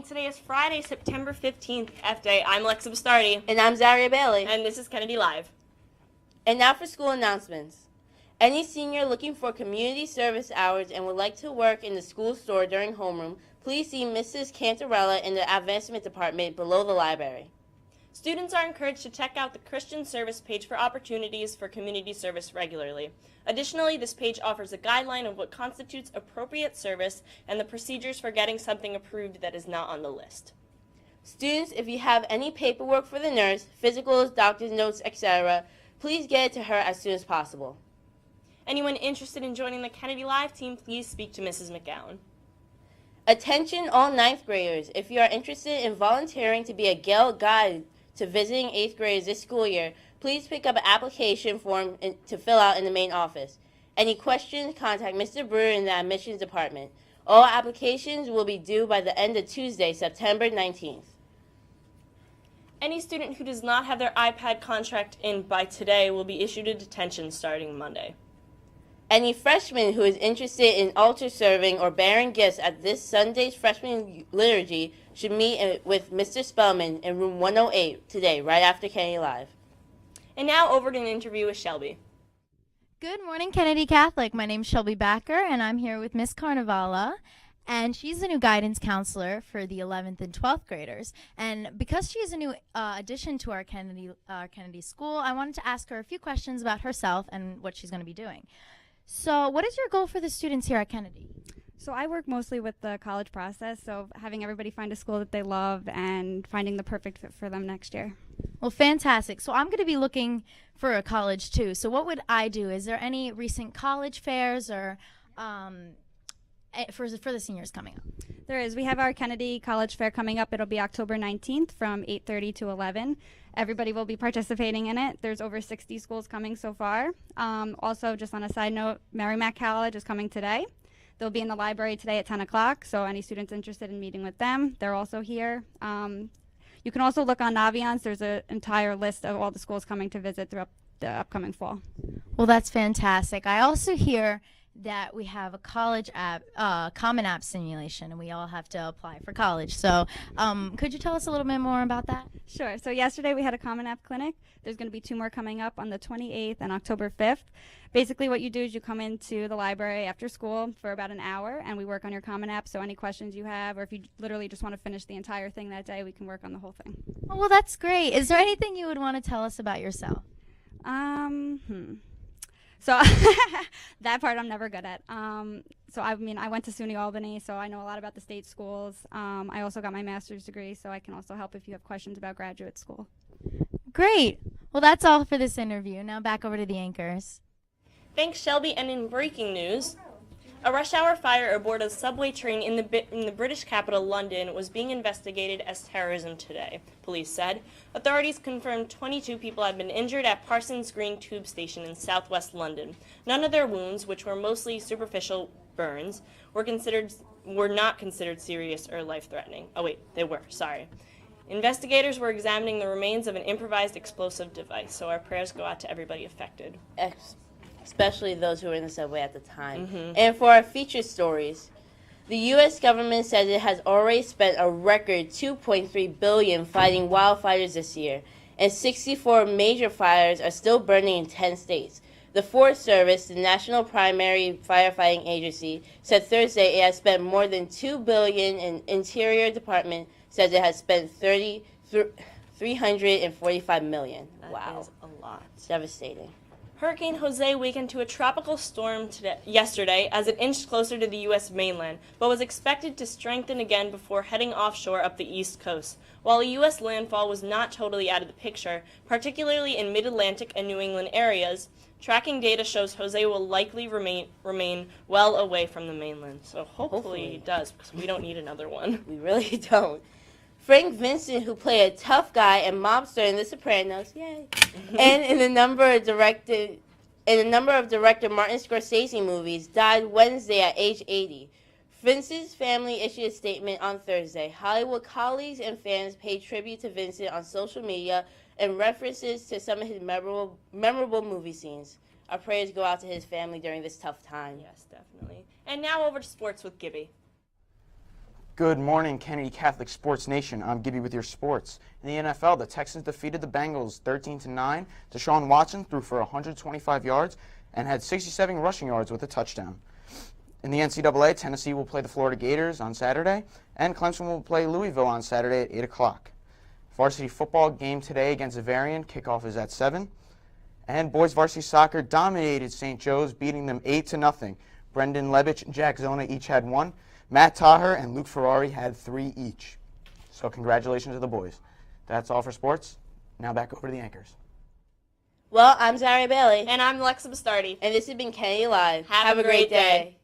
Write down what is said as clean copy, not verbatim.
morning. Today is Friday, September 15th, F-Day. I'm Alexa Bastardi. And I'm Zaria Bailey. And this is Kennedy Live. And now for school announcements. Any senior looking for community service hours and would like to work in the school store during homeroom, please see Mrs. Cantarella in the advancement department below the library. Students are encouraged to check out the Christian service page for opportunities for community service regularly. Additionally, this page offers a guideline of what constitutes appropriate service and the procedures for getting something approved that is not on the list. Students, if you have any paperwork for the nurse, physicals, doctor's notes, etc., please get it to her as soon as possible. Anyone interested in joining the Kennedy Live team, please speak to Mrs. McGowan. Attention all 9th graders. If you are interested in volunteering to be a guide to visiting 8th graders this school year, please pick up an application form to fill out in the main office. Any questions, contact Mr. Brewer in the admissions department. All applications will be due by the end of Tuesday, September 19th. Any student who does not have their iPad contract in by today will be issued a detention starting Monday. Any freshman who is interested in altar serving or bearing gifts at this Sunday's freshman liturgy should meet with Mr. Spellman in room 108 today, right after Kennedy Live. And now over to an interview with Shelby. Good morning, Kennedy Catholic. My name's Shelby Backer, and I'm here with Miss Carnavala. And she's the new guidance counselor for the 11th and 12th graders. And because she's a new addition to our Kennedy school, I wanted to ask her a few questions about herself and what she's going to be doing. So what is your goal for the students here at Kennedy? So I work mostly with the college process, so having everybody find a school that they love and finding the perfect fit for them next year. Well, fantastic. So I'm going to be looking for a college too. So what would I do? Is there any recent college fairs or for the seniors coming up? There is. We have our Kennedy College Fair coming up. It'll be October 19th from 8:30 to 11. Everybody will be participating in it. There's over 60 schools coming so far. Also, just on a side note, Merrimack College is coming today. They'll be in the library today at 10 o'clock, so any students interested in meeting with them, they're also here. You can also look on Naviance. There's an entire list of all the schools coming to visit throughout the upcoming fall. Well, that's fantastic. I also hear that we have a college app, Common App simulation, and we all have to apply for college. So could you tell us a little bit more about that? Sure. So yesterday we had a Common App clinic. There's going to be 2 more coming up on the 28th and October 5th. Basically what you do is you come into the library after school for about an hour, and we work on your Common App. So any questions you have, or if you literally just want to finish the entire thing that day, we can work on the whole thing. Oh, well, that's great. Is there anything you would want to tell us about yourself? So that part I'm never good at. So I mean, I went to SUNY Albany, so I know a lot about the state schools. I also got my master's degree, so I can also help if you have questions about graduate school. Great. Well, that's all for this interview. Now back over to the anchors. Thanks, Shelby. And in breaking news, a rush hour fire aboard a subway train in the British capital, London, was being investigated as terrorism today, police said. Authorities confirmed 22 people had been injured at Parsons Green Tube Station in southwest London. None of their wounds, which were mostly superficial burns, were not considered serious or life-threatening. Oh wait, they were, sorry. Investigators were examining the remains of an improvised explosive device, so our prayers go out to everybody affected. Especially those who were in the subway at the time. And for our featured stories, the U.S. government says it has already spent a record $2.3 billion fighting wildfires this year, and 64 major fires are still burning in 10 states. The Forest Service, the National Primary Firefighting Agency, said Thursday it has spent more than $2 billion, and Interior Department says it has spent $345 million. That is a lot. Devastating. Hurricane Jose weakened to a tropical storm yesterday as it inched closer to the U.S. mainland, but was expected to strengthen again before heading offshore up the east coast. While a U.S. landfall was not totally out of the picture, particularly in mid-Atlantic and New England areas, tracking data shows Jose will likely remain well away from the mainland. So hopefully he does, because we don't need another one. We really don't. Frank Vincent, who played a tough guy and mobster in The Sopranos, yay, and in a number of director Martin Scorsese movies, died Wednesday at age 80. Vincent's family issued a statement on Thursday. Hollywood colleagues and fans paid tribute to Vincent on social media and references to some of his memorable movie scenes. Our prayers go out to his family during this tough time. Yes, definitely. And now over to sports with Gibby. Good morning, Kennedy Catholic Sports Nation. I'm Gibby with your sports. In the NFL, the Texans defeated the Bengals 13-9. Deshaun Watson threw for 125 yards and had 67 rushing yards with a touchdown. In the NCAA, Tennessee will play the Florida Gators on Saturday, and Clemson will play Louisville on Saturday at 8 o'clock. Varsity football game today against Zaria. Kickoff is at 7. And boys varsity soccer dominated St. Joe's, beating them 8-0. Brendan Lebich and Jack Zona each had 1. Matt Taher and Luke Ferrari had 3 each. So congratulations to the boys. That's all for sports. Now back over to the anchors. Well, I'm Zaria Bailey. And I'm Alexa Bastardi. And this has been Kennedy Live. Have a great day.